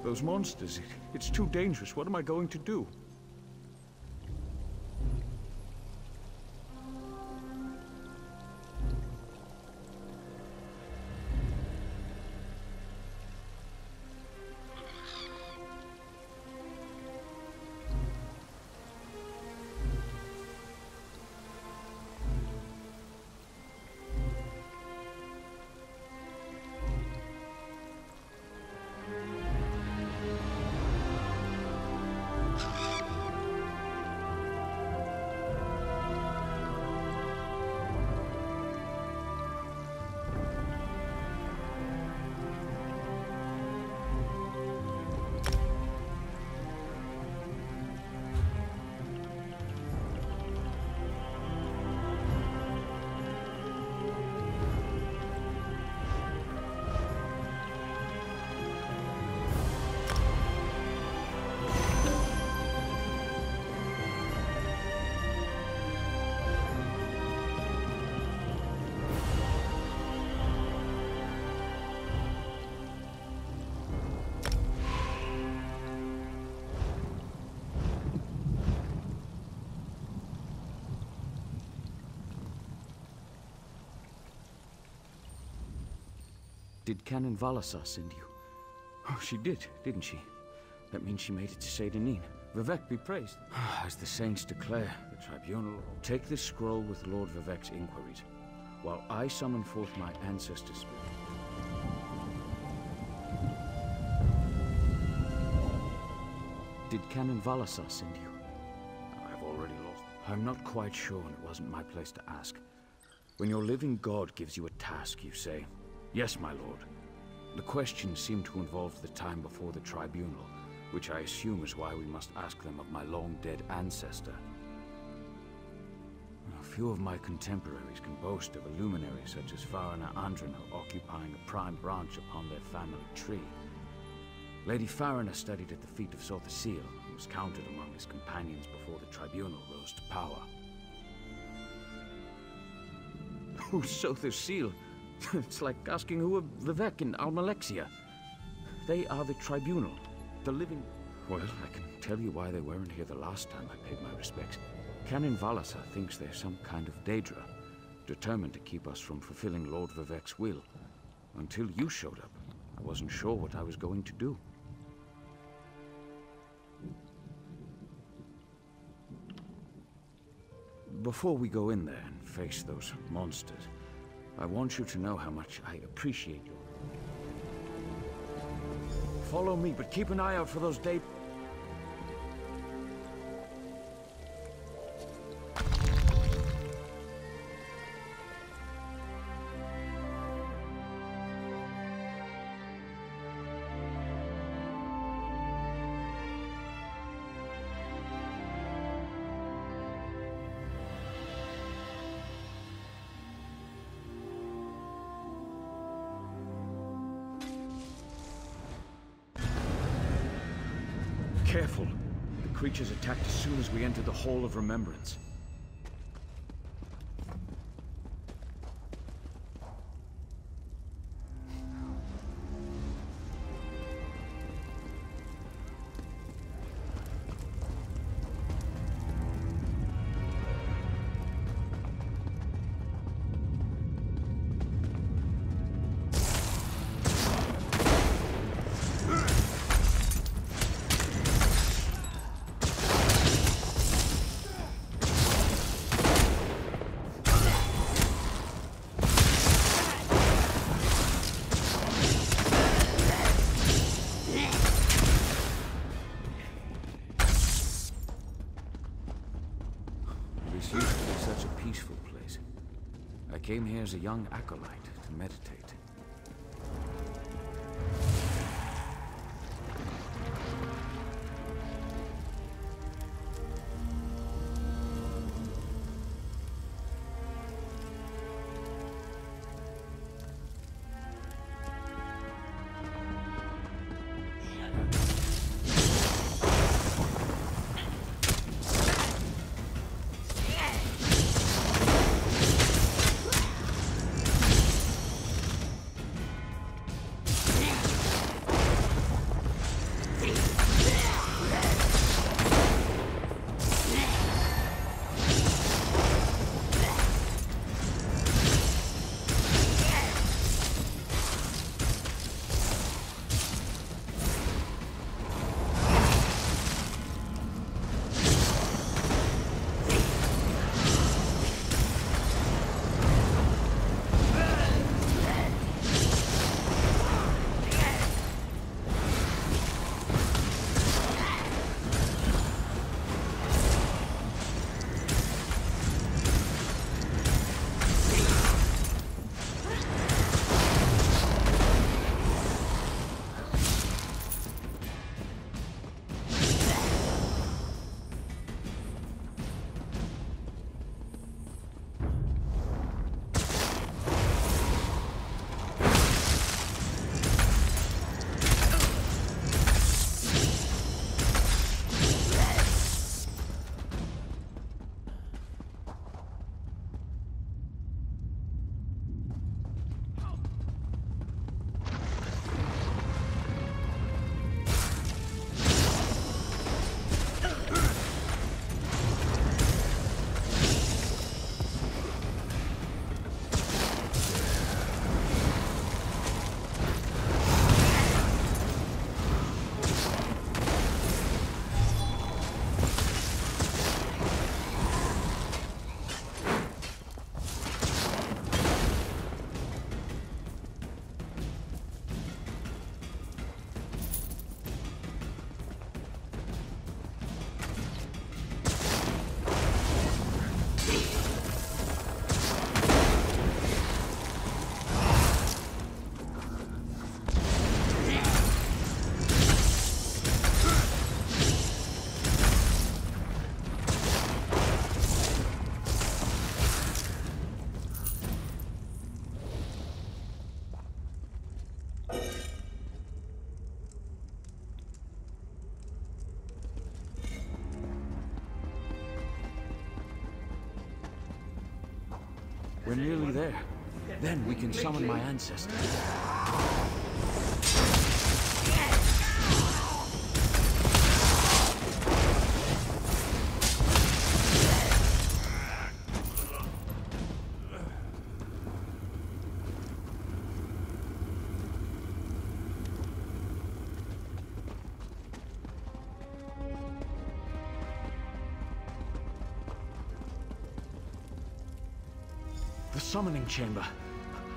Those monsters, it's too dangerous. What am I going to do? Did Canon Valasar send you? Oh, she did, didn't she? That means she made it to Seydanin. Vivec be praised. As the saints declare, the tribunal will take this scroll with Lord Vivec's inquiries, while I summon forth my ancestor's spirit. Did Canon Valasar send you? I've already lost. I'm not quite sure, and it wasn't my place to ask. When your living god gives you a task, you say, "Yes, my lord." The questions seem to involve the time before the tribunal, which I assume is why we must ask them of my long-dead ancestor. A few of my contemporaries can boast of a luminary such as Farina Andrino occupying a prime branch upon their family tree. Lady Farina studied at the feet of Sotha Sil, and was counted among his companions before the tribunal rose to power. Who's Sotha Sil? It's like asking who are Vivec and Almalexia. They are the tribunal, the living... Well, I can tell you why they weren't here the last time I paid my respects. Canon Valasar thinks they're some kind of Daedra, determined to keep us from fulfilling Lord Vivec's will. Until you showed up, I wasn't sure what I was going to do. Before we go in there and face those monsters, I want you to know how much I appreciate you. Follow me, but keep an eye out for those Daedra. Careful. The creatures attacked as soon as we entered the Hall of Remembrance. This used to be such a peaceful place. I came here as a young acolyte to meditate. We're nearly there. Then we can summon my ancestors. The summoning chamber.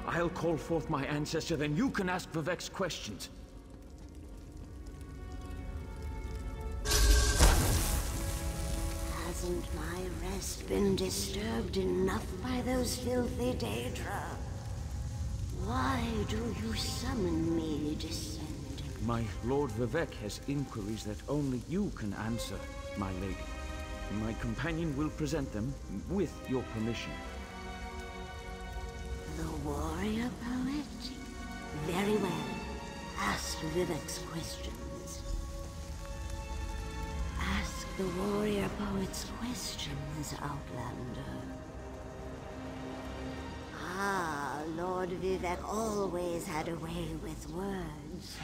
I'll call forth my ancestor, then you can ask Vivek's questions. Hasn't my rest been disturbed enough by those filthy Daedra? Why do you summon me, descendant? My Lord Vivek has inquiries that only you can answer, my lady. My companion will present them with your permission. The warrior poet? Very well. Ask Vivek's questions. Ask the warrior poet's questions, Outlander. Ah, Lord Vivek always had a way with words.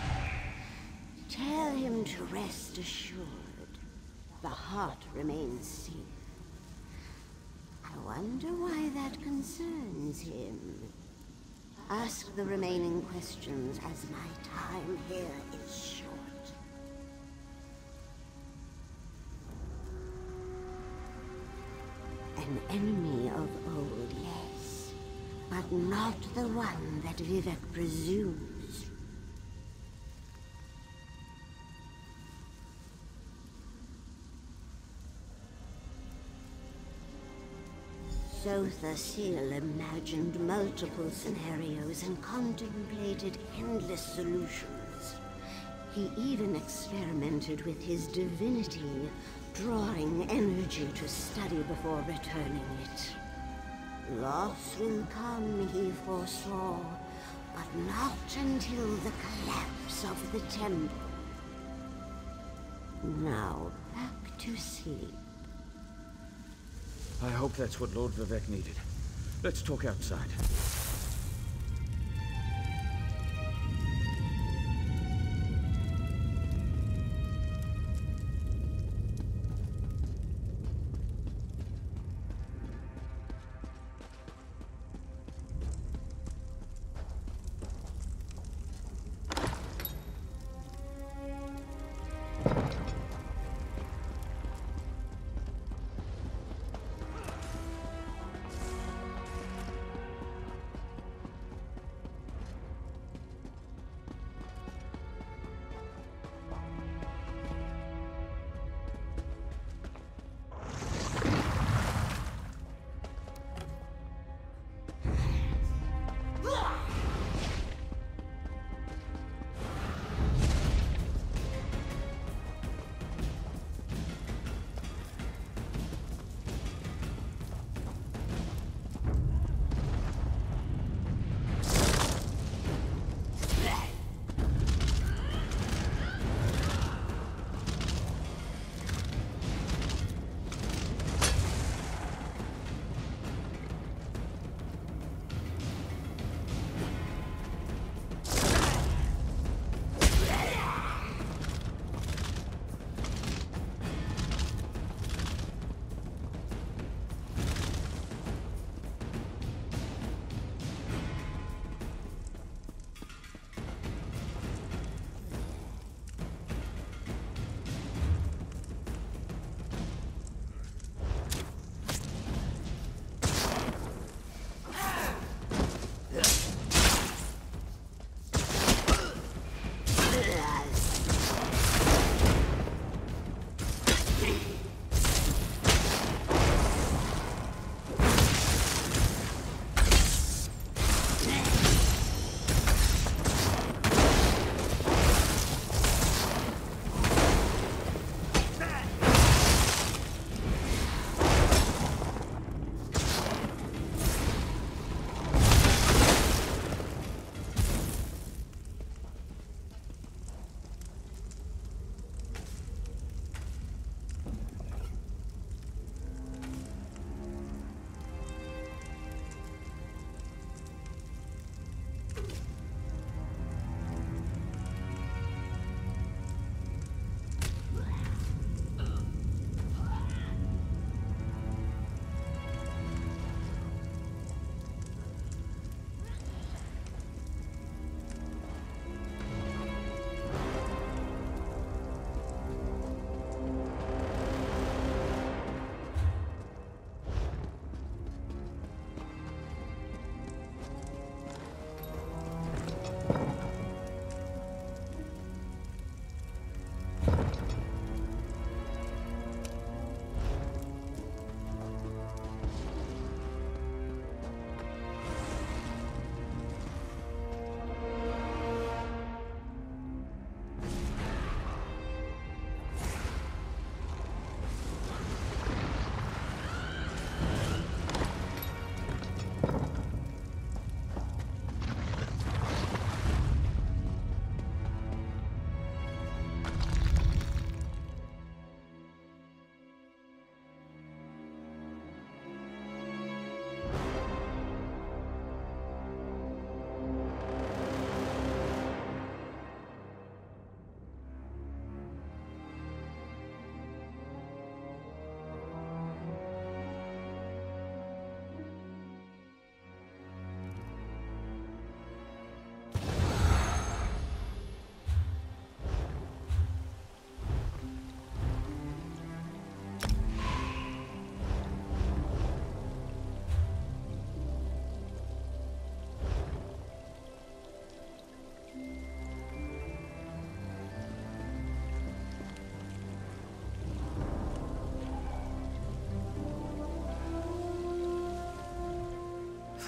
Tell him to rest assured. The heart remains safe. I wonder why that concerns him. Ask the remaining questions as my time here is short. An enemy of old, yes, but not the one that Vivek presumes. Sotha Seal imagined multiple scenarios and contemplated endless solutions. He even experimented with his divinity, drawing energy to study before returning it. Loss will come, he foresaw, but not until the collapse of the temple. Now, back to sleep. I hope that's what Lord Vivek needed. Let's talk outside.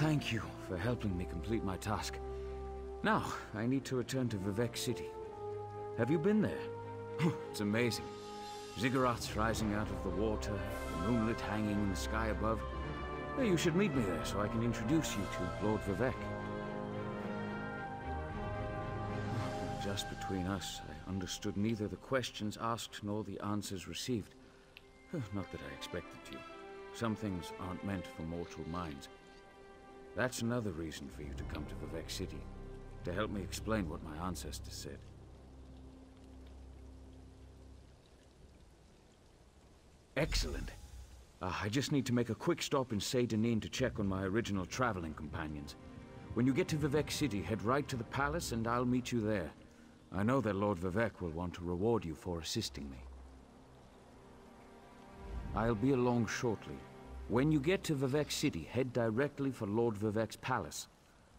Thank you for helping me complete my task. Now, I need to return to Vivek City. Have you been there? It's amazing. Ziggurats rising out of the water, the moonlit hanging in the sky above. You should meet me there so I can introduce you to Lord Vivek. Just between us, I understood neither the questions asked nor the answers received. Not that I expected to. Some things aren't meant for mortal minds. That's another reason for you to come to Vivek City, to help me explain what my ancestors said. Excellent. I just need to make a quick stop in Seydanin to check on my original traveling companions. When you get to Vivek City, head right to the palace and I'll meet you there. I know that Lord Vivek will want to reward you for assisting me. I'll be along shortly. When you get to Vivek City, head directly for Lord Vivek's palace.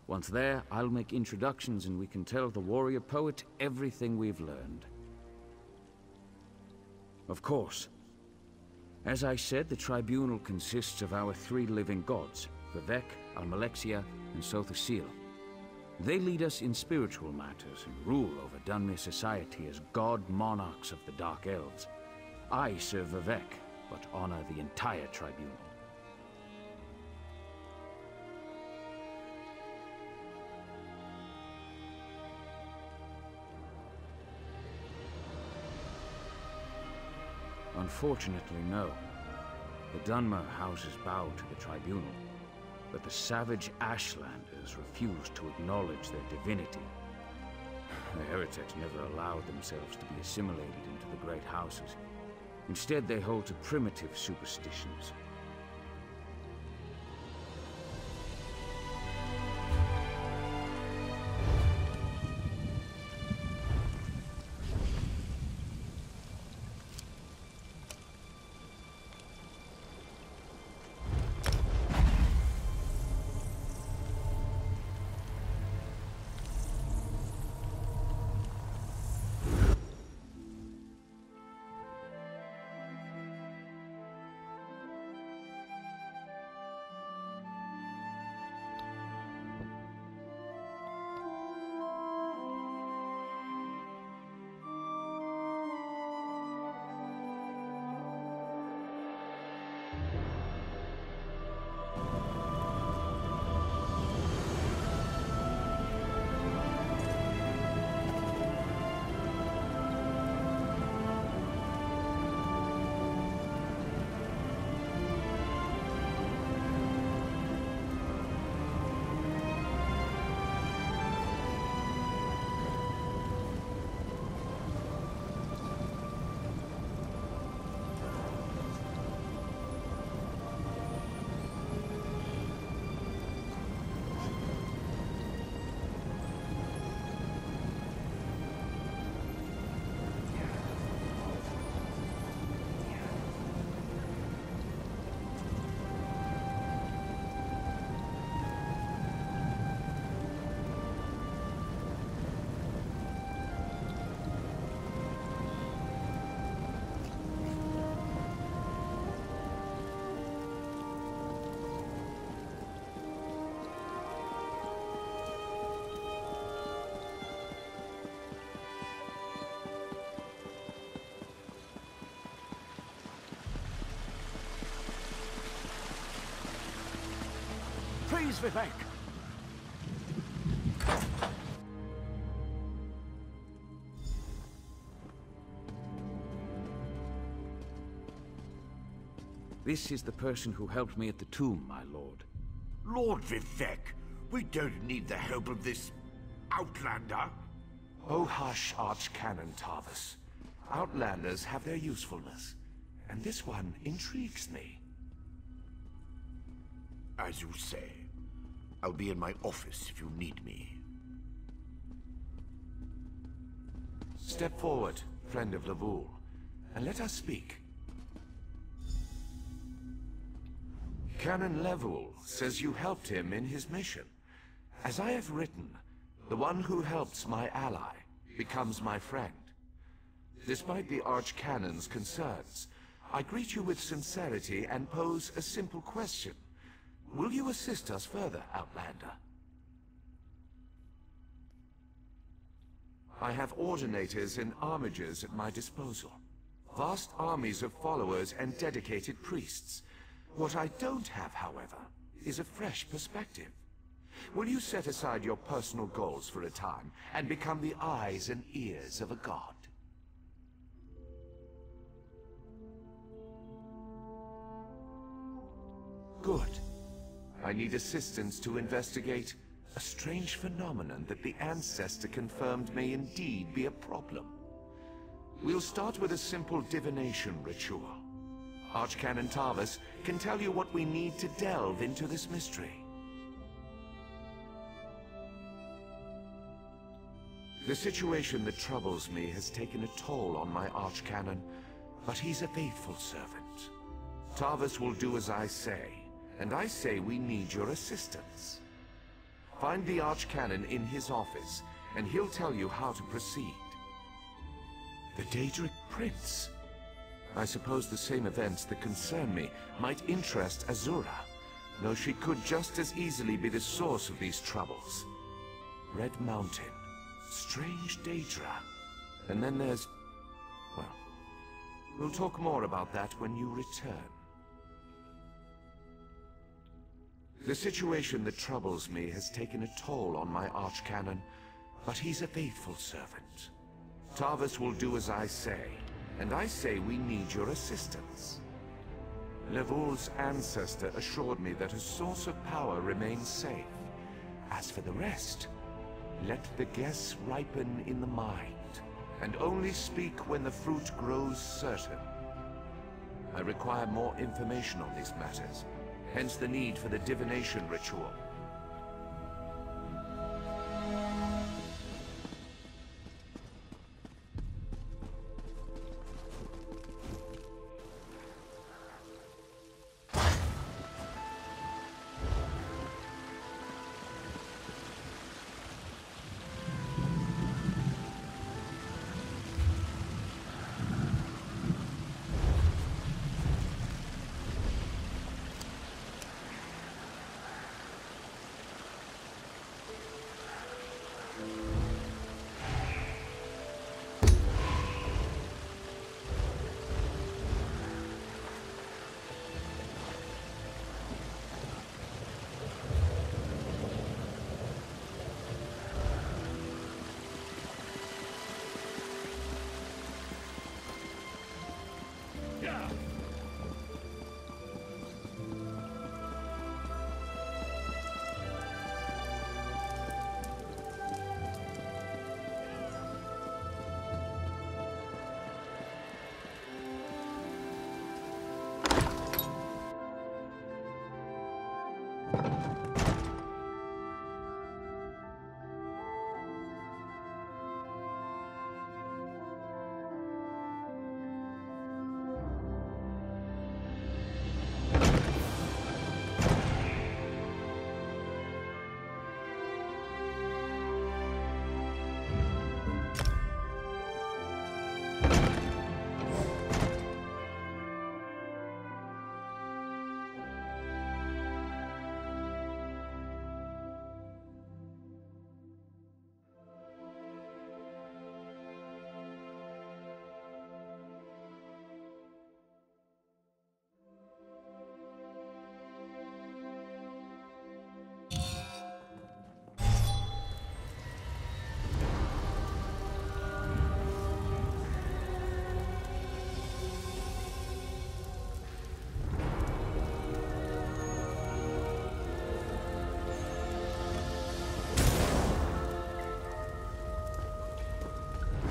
Once there, I'll make introductions and we can tell the warrior poet everything we've learned. Of course. As I said, the tribunal consists of our 3 living gods, Vivek, Almalexia, and Sothusil. They lead us in spiritual matters and rule over Dunmere society as god monarchs of the Dark Elves. I serve Vivek, but honor the entire tribunal. Unfortunately, no. The Dunmer houses bow to the tribunal, but the savage Ashlanders refuse to acknowledge their divinity. The heretics never allowed themselves to be assimilated into the great houses. Instead, they hold to primitive superstitions. Praise Vivek! This is the person who helped me at the tomb, my lord. Lord Vivek, we don't need the help of this outlander. Oh hush, Archcanon Tarvis. Outlanders have their usefulness, and this one intrigues me. As you say. I'll be in my office if you need me. Step forward, friend of Lavul, and let us speak. Canon Level says you helped him in his mission. As I have written, the one who helps my ally becomes my friend. Despite the Archcanon's concerns, I greet you with sincerity and pose a simple question. Will you assist us further, Outlander? I have ordinators and armigers at my disposal. Vast armies of followers and dedicated priests. What I don't have, however, is a fresh perspective. Will you set aside your personal goals for a time and become the eyes and ears of a god? Good. I need assistance to investigate a strange phenomenon that the Ancestor confirmed may indeed be a problem. We'll start with a simple divination ritual. Archcanon Tarvis can tell you what we need to delve into this mystery. The situation that troubles me has taken a toll on my Archcanon, but he's a faithful servant. Tarvis will do as I say, and I say we need your assistance. Find the Archcanon in his office, and he'll tell you how to proceed. The Daedric Prince. I suppose the same events that concern me might interest Azura, though she could just as easily be the source of these troubles. Red Mountain, strange Daedra, and then there's... well, we'll talk more about that when you return. The situation that troubles me has taken a toll on my Archcanon, but he's a faithful servant. Tarvis will do as I say, and I say we need your assistance. Levul's ancestor assured me that a source of power remains safe. As for the rest, let the guess ripen in the mind, and only speak when the fruit grows certain. I require more information on these matters, hence the need for the divination ritual.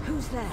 Who's there?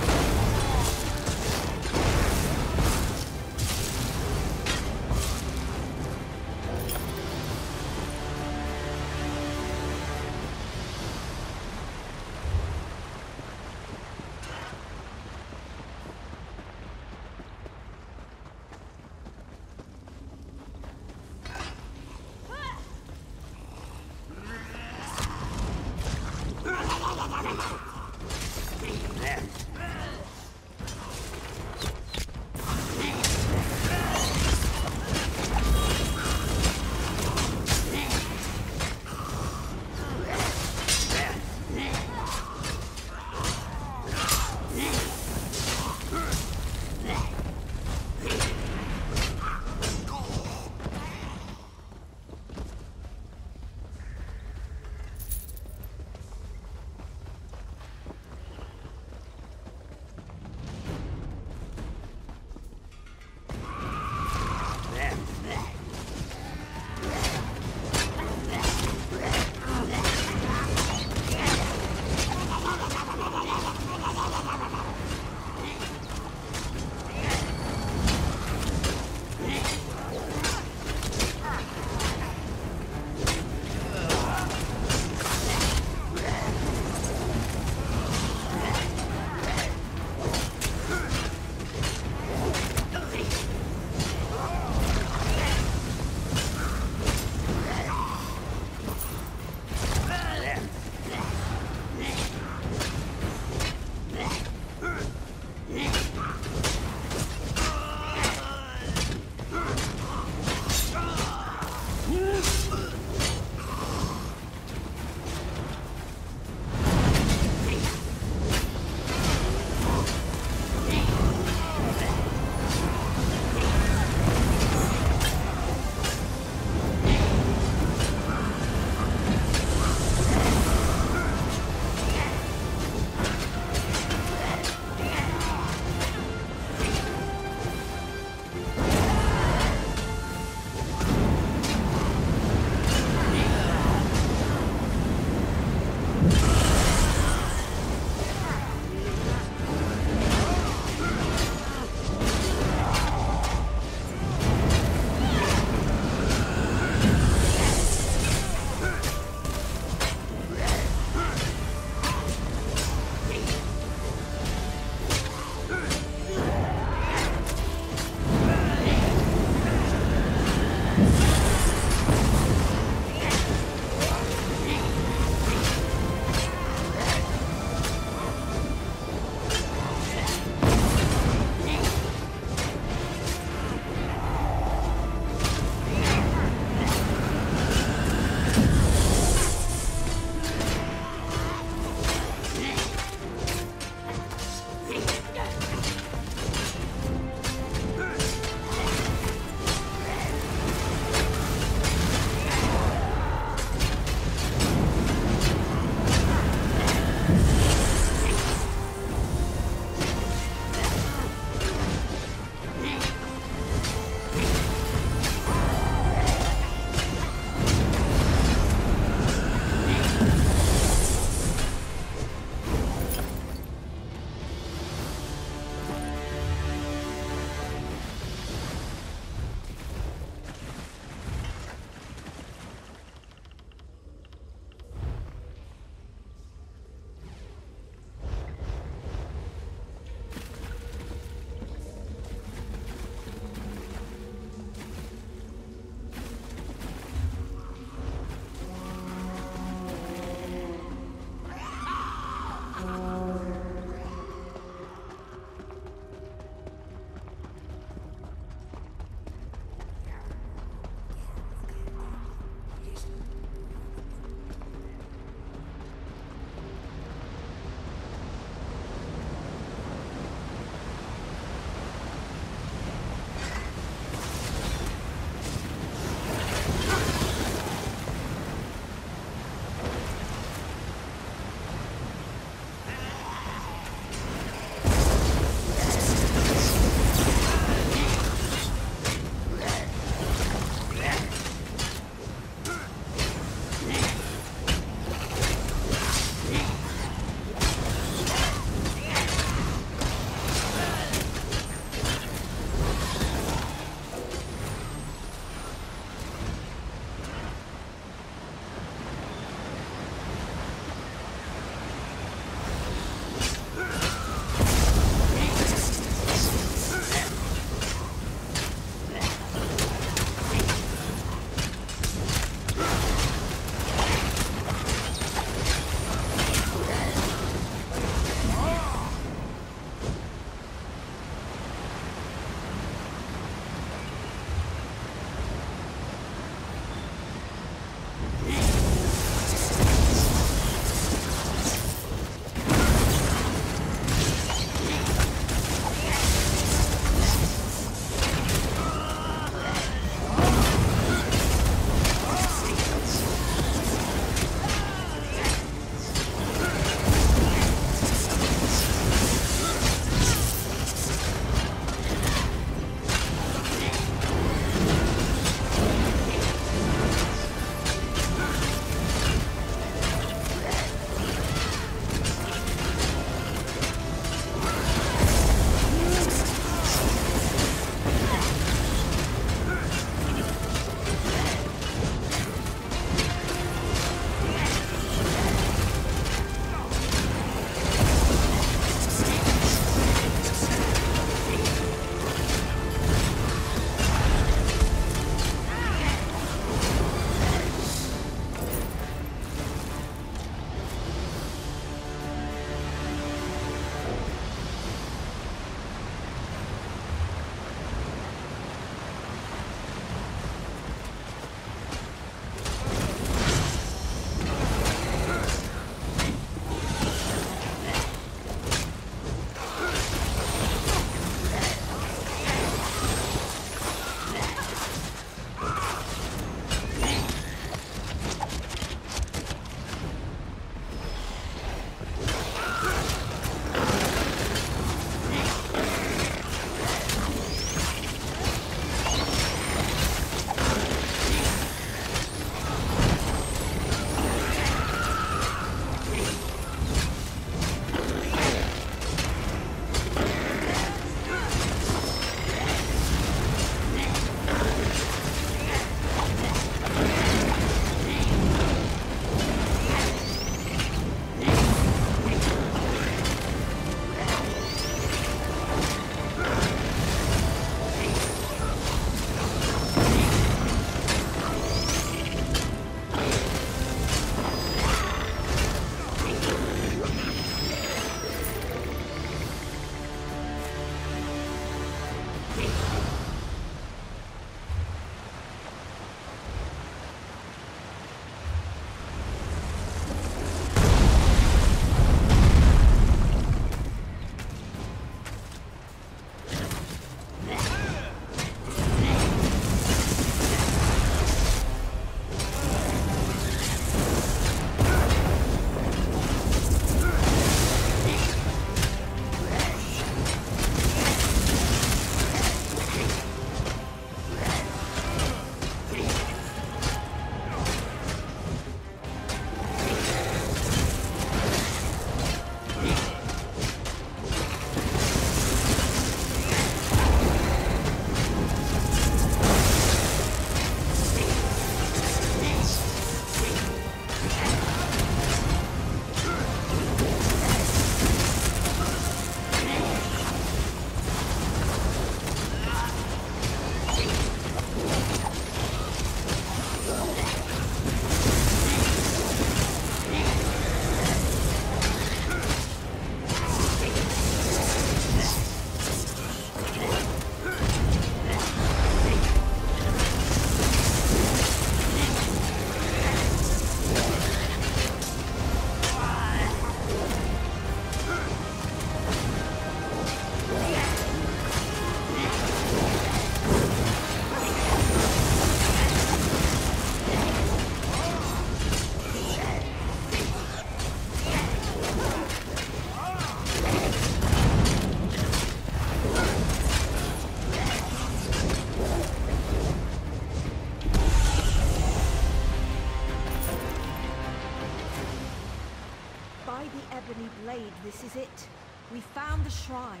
ebony blade, this is it. We found the shrine.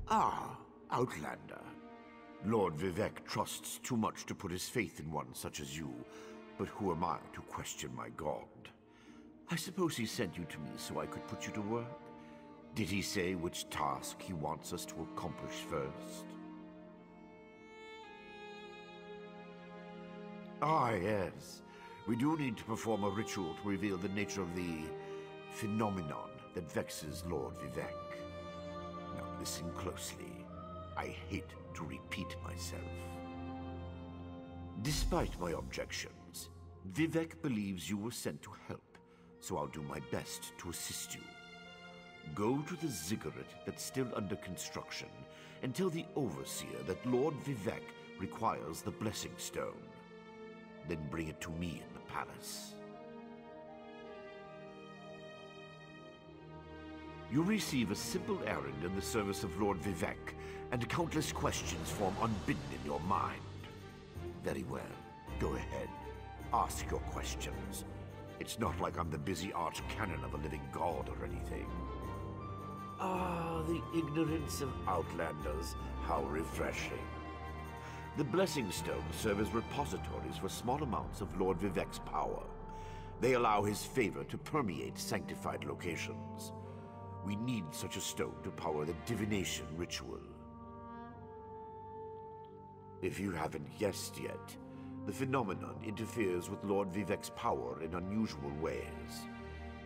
Ah, Outlander. Lord Vivek trusts too much to put his faith in one such as you, but who am I to question my god? I suppose he sent you to me so I could put you to work? Did he say which task he wants us to accomplish first? Ah, yes. We do need to perform a ritual to reveal the nature of the phenomenon that vexes Lord Vivek. Now listen closely. I hate to repeat myself. Despite my objections, Vivek believes you were sent to help, so I'll do my best to assist you. Go to the ziggurat that's still under construction and tell the overseer that Lord Vivek requires the blessing stone. Then bring it to me in the palace. You receive a simple errand in the service of Lord Vivek, and countless questions form unbidden in your mind. Very well, go ahead. ask your questions. It's not like I'm the busy archcanon of a living god or anything. Ah, the ignorance of Outlanders. How refreshing. The Blessing Stones serve as repositories for small amounts of Lord Vivek's power. They allow his favor to permeate sanctified locations. We need such a stone to power the divination ritual. If you haven't guessed yet, the phenomenon interferes with Lord Vivek's power in unusual ways.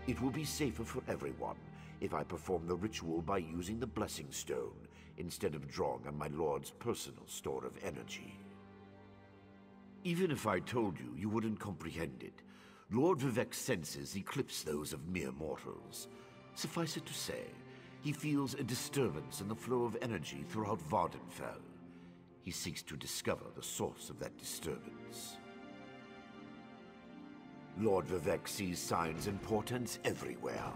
It will be safer for everyone if I perform the ritual by using the Blessing Stone instead of drawing on my Lord's personal store of energy. Even if I told you, you wouldn't comprehend it. Lord Vivek's senses eclipse those of mere mortals. Suffice it to say, he feels a disturbance in the flow of energy throughout Vardenfell. He seeks to discover the source of that disturbance. Lord Vivek sees signs and portents everywhere.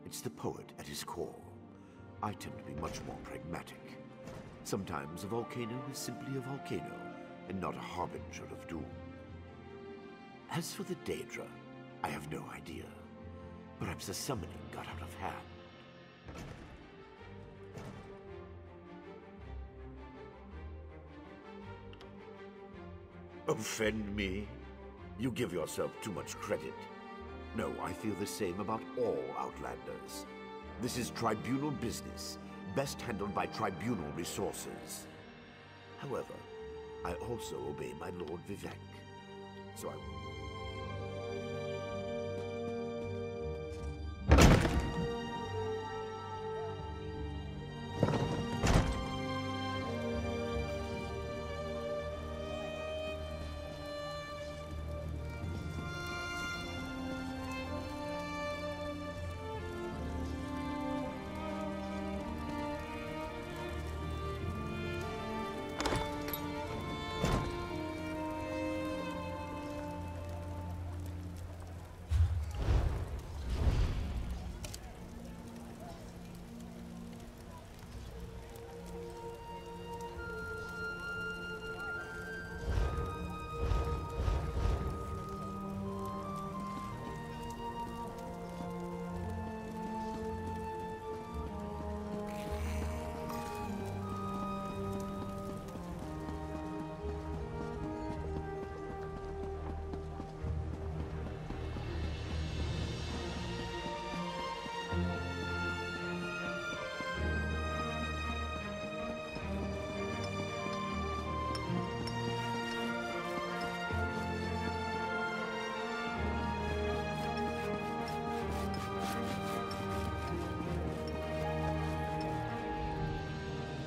It's the poet at his core. I tend to be much more pragmatic. Sometimes a volcano is simply a volcano, and not a harbinger of doom. As for the Daedra, I have no idea. Perhaps the summoning got out of hand. Offend me? You give yourself too much credit. No, I feel the same about all Outlanders. This is tribunal business, best handled by tribunal resources. However, I also obey my Lord Vivek, so I...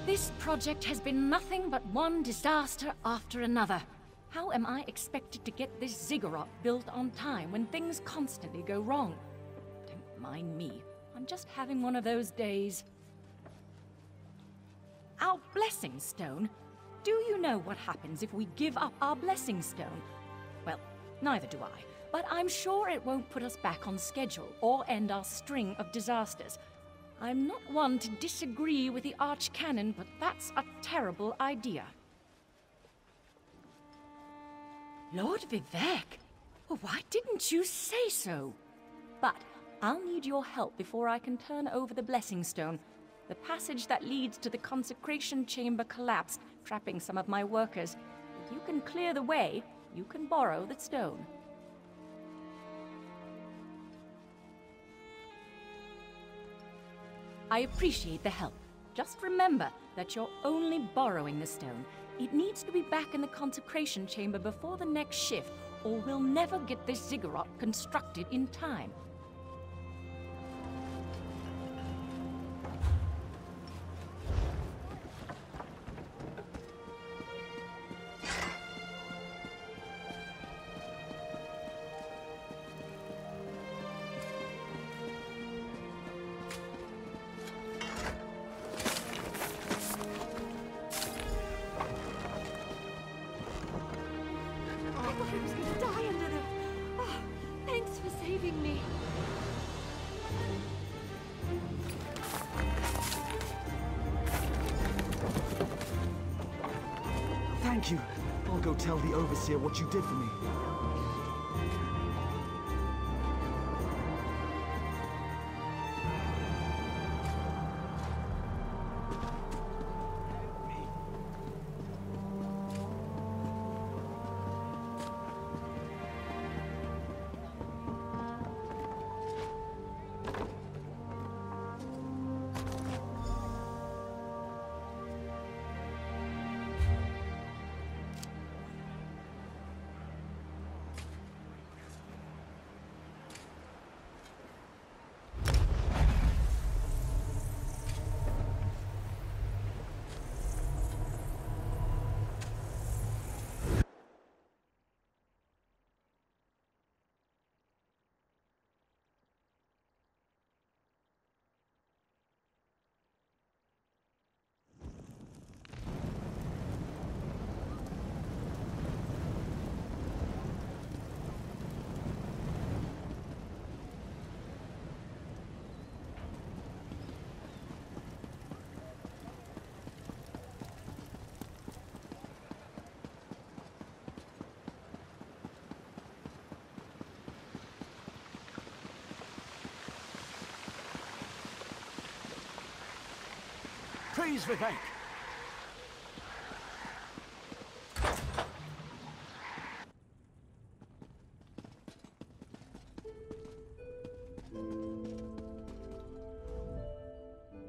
This project has been nothing but one disaster after another. How am I expected to get this ziggurat built on time when things constantly go wrong? Don't mind me. I'm just having one of those days. Our Blessing Stone? Do you know what happens if we give up our Blessing Stone? Well, neither do I. But I'm sure it won't put us back on schedule or end our string of disasters. I'm not one to disagree with the Archcanon, but that's a terrible idea. Lord Vivek? Well, why didn't you say so? But I'll need your help before I can turn over the Blessing Stone. The passage that leads to the consecration chamber collapsed, trapping some of my workers. If you can clear the way, you can borrow the stone. I appreciate the help. Just remember that you're only borrowing the stone. It needs to be back in the consecration chamber before the next shift, or we'll never get this ziggurat constructed in time. Thank you. I'll go tell the Overseer what you did for me. Praise Vivek!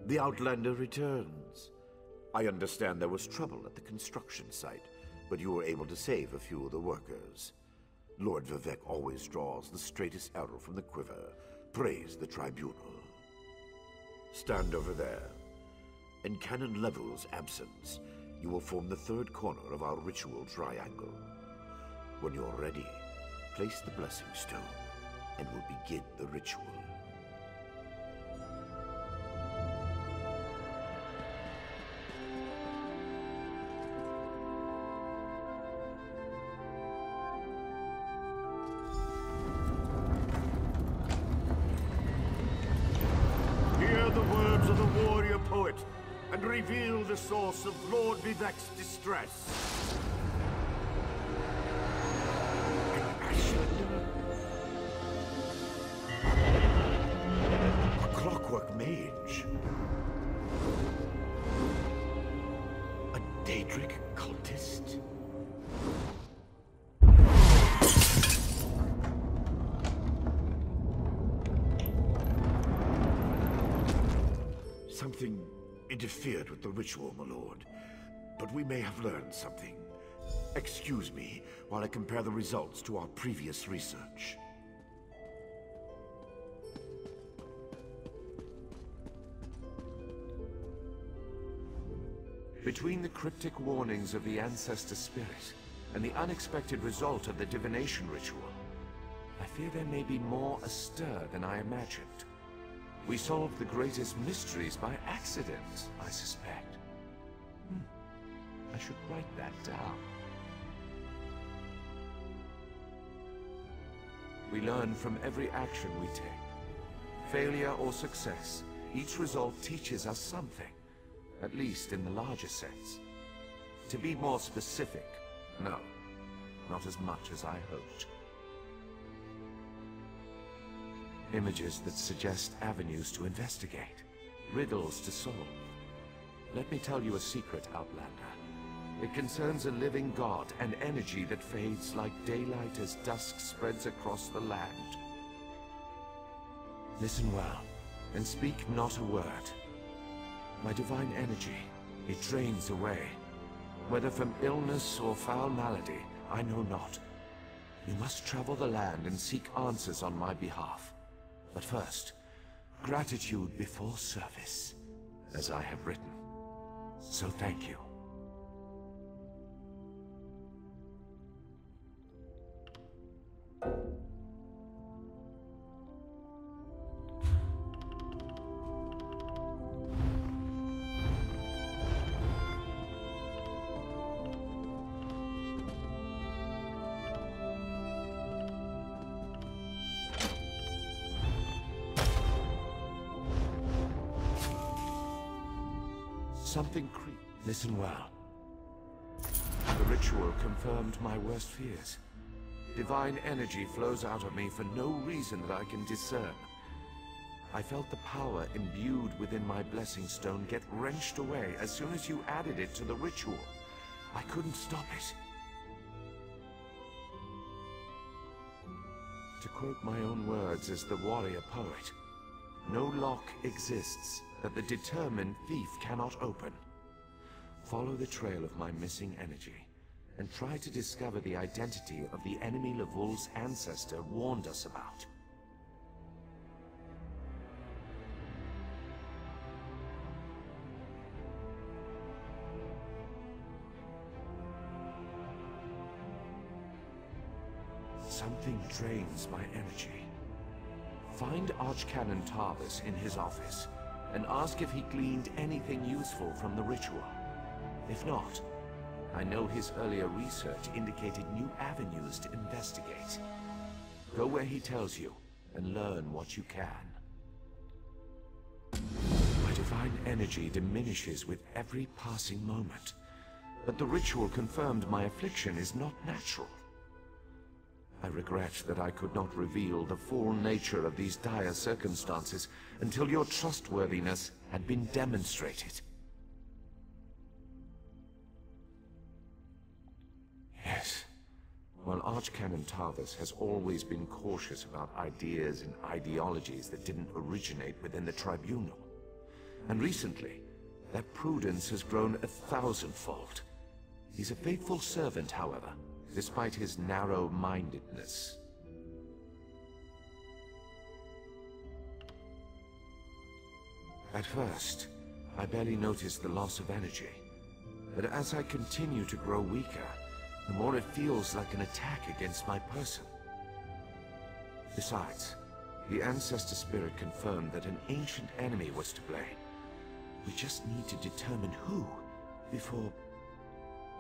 The Outlander returns. I understand there was trouble at the construction site, but you were able to save a few of the workers. Lord Vivek always draws the straightest arrow from the quiver. Praise the Tribunal. Stand over there. In Canon Level's absence, you will form the third corner of our ritual triangle. When you're ready, place the Blessing Stone, and we'll begin the ritual. And reveal the source of Lord Vivek's distress. An Ashlander? A clockwork mage? A Daedric cultist? Something interfered with the ritual, my lord. But we may have learned something. Excuse me while I compare the results to our previous research. Between the cryptic warnings of the Ancestor Spirit and the unexpected result of the divination ritual, I fear there may be more astir than I imagined. We solved the greatest mysteries by accident, I suspect. I should write that down. We learn from every action we take. Failure or success, each result teaches us something, at least in the larger sense. To be more specific, no, not as much as I hoped. Images that suggest avenues to investigate, riddles to solve. Let me tell you a secret, Outlander. It concerns a living god, an energy that fades like daylight as dusk spreads across the land. Listen well, and speak not a word. My divine energy, it drains away. Whether from illness or foul malady, I know not. You must travel the land and seek answers on my behalf. But first, gratitude before service, as I have written. So thank you. Something creeped. Listen well. The ritual confirmed my worst fears. Divine energy flows out of me for no reason that I can discern. I felt the power imbued within my blessing stone get wrenched away as soon as you added it to the ritual. I couldn't stop it. To quote my own words as the warrior poet, no lock exists that the determined thief cannot open. Follow the trail of my missing energy, and try to discover the identity of the enemy Levul's ancestor warned us about. Something drains my energy. Find Archcanon Tarvis in his office, and ask if he gleaned anything useful from the ritual. If not, I know his earlier research indicated new avenues to investigate. Go where he tells you, and learn what you can. My divine energy diminishes with every passing moment, but the ritual confirmed my affliction is not natural. I regret that I could not reveal the full nature of these dire circumstances until your trustworthiness had been demonstrated. Archcanon Tarvis has always been cautious about ideas and ideologies that didn't originate within the Tribunal. And recently, that prudence has grown 1,000-fold. He's a faithful servant, however, despite his narrow-mindedness. At first, I barely noticed the loss of energy. But as I continue to grow weaker, the more it feels like an attack against my person. Besides, the Ancestor Spirit confirmed that an ancient enemy was to blame. We just need to determine who before...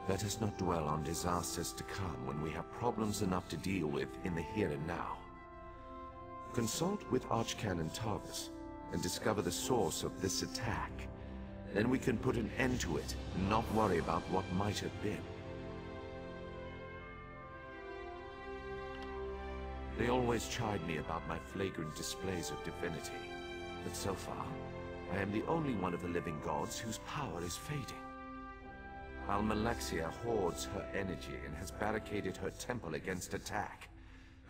Let us not dwell on disasters to come when we have problems enough to deal with in the here and now. Consult with Archcanon Tarvis and discover the source of this attack. Then we can put an end to it and not worry about what might have been. They always chide me about my flagrant displays of divinity, but so far, I am the only one of the living gods whose power is fading. Almalexia hoards her energy and has barricaded her temple against attack.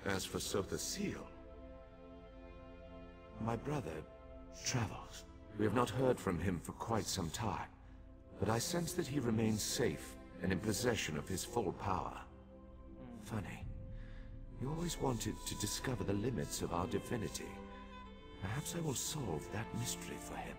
As for Sotha Seal, my brother travels. We have not heard from him for quite some time, but I sense that he remains safe and in possession of his full power. Funny. You always wanted to discover the limits of our divinity. Perhaps I will solve that mystery for him.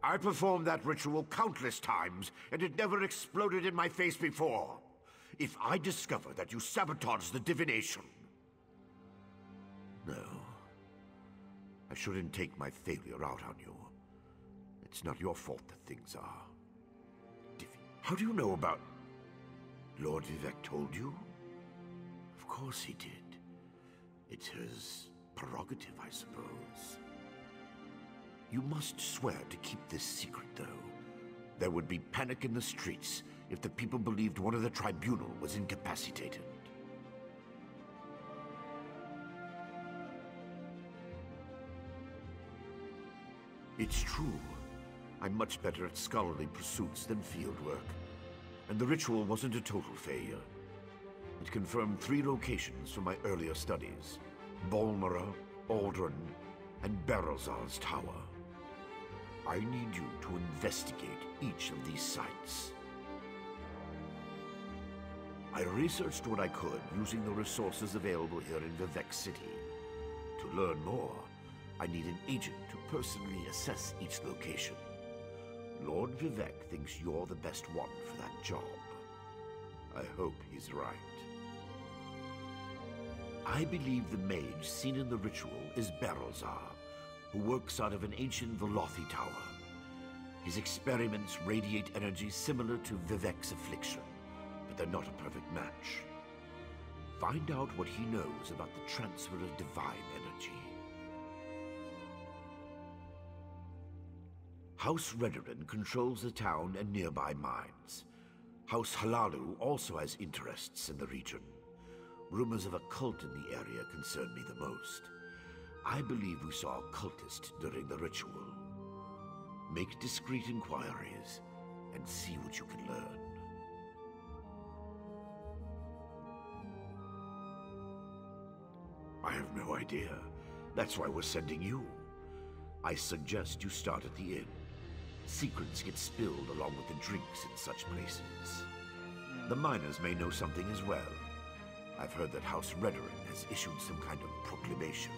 I performed that ritual countless times, and it never exploded in my face before. If I discover that you sabotage the divination... No. I shouldn't take my failure out on you. It's not your fault that things are... How do you know about... Lord Vivec told you? Of course he did. It's his prerogative, I suppose. You must swear to keep this secret, though. There would be panic in the streets if the people believed one of the Tribunal was incapacitated. It's true. I'm much better at scholarly pursuits than fieldwork. And the ritual wasn't a total failure. It confirmed 3 locations from my earlier studies. Bolmora, Aldrin, and Berelzar's tower. I need you to investigate each of these sites. I researched what I could using the resources available here in Vivec City. To learn more, I need an agent to personally assess each location. Lord Vivec thinks you're the best one for that job. I hope he's right. I believe the mage seen in the ritual is Berelzar, who works out of an ancient Velothi tower. His experiments radiate energy similar to Vivec's affliction, but they're not a perfect match. Find out what he knows about the transfer of divine energy. House Redoran controls the town and nearby mines. House Halalu also has interests in the region. Rumors of a cult in the area concern me the most. I believe we saw a cultist during the ritual. Make discreet inquiries and see what you can learn. I have no idea. That's why we're sending you. I suggest you start at the inn. Secrets get spilled along with the drinks in such places. The miners may know something as well. I've heard that House Redoran has issued some kind of proclamation.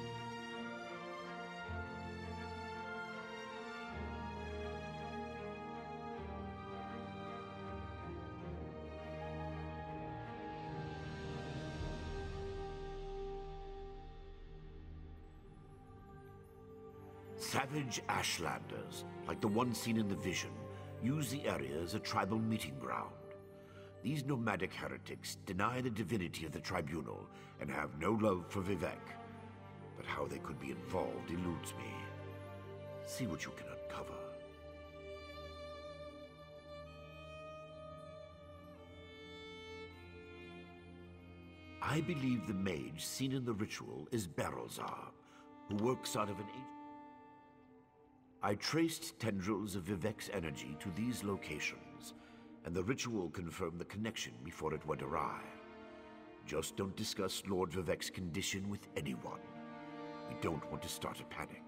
Savage Ashlanders, like the one seen in the vision, use the area as a tribal meeting ground. These nomadic heretics deny the divinity of the tribunal and have no love for Vivek. But how they could be involved eludes me. See what you can uncover. I believe the mage seen in the ritual is Barrelzar, who works out of an ancient... I traced tendrils of Vivek's energy to these locations, and the ritual confirmed the connection before it went awry. Just don't discuss Lord Vivek's condition with anyone. We don't want to start a panic.